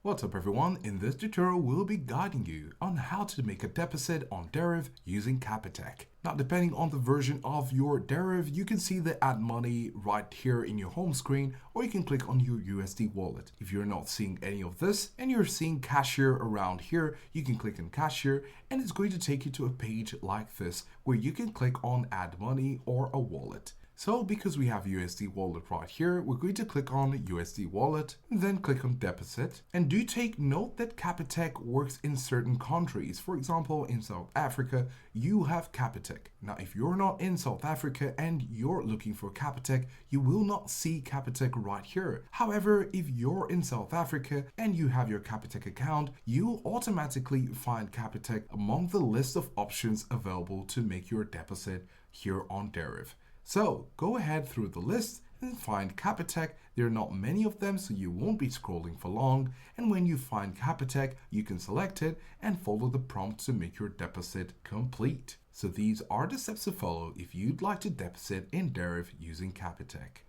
What's up everyone, in this tutorial we'll be guiding you on how to make a deposit on Deriv using Capitec. Now depending on the version of your Deriv, you can see the add money right here in your home screen, or you can click on your USD wallet. If you're not seeing any of this and you're seeing cashier around here, you can click on cashier and it's going to take you to a page like this where you can click on add money or a wallet. So because we have USD wallet right here, we're going to click on USD wallet, then click on deposit. And do take note that Capitec works in certain countries. For example, in South Africa, you have Capitec. Now, if you're not in South Africa and you're looking for Capitec, you will not see Capitec right here. However, if you're in South Africa and you have your Capitec account, you'll automatically find Capitec among the list of options available to make your deposit here on Deriv. So go ahead through the list and find Capitec. There are not many of them, so you won't be scrolling for long. And when you find Capitec, you can select it and follow the prompt to make your deposit complete. So these are the steps to follow if you'd like to deposit in Deriv using Capitec.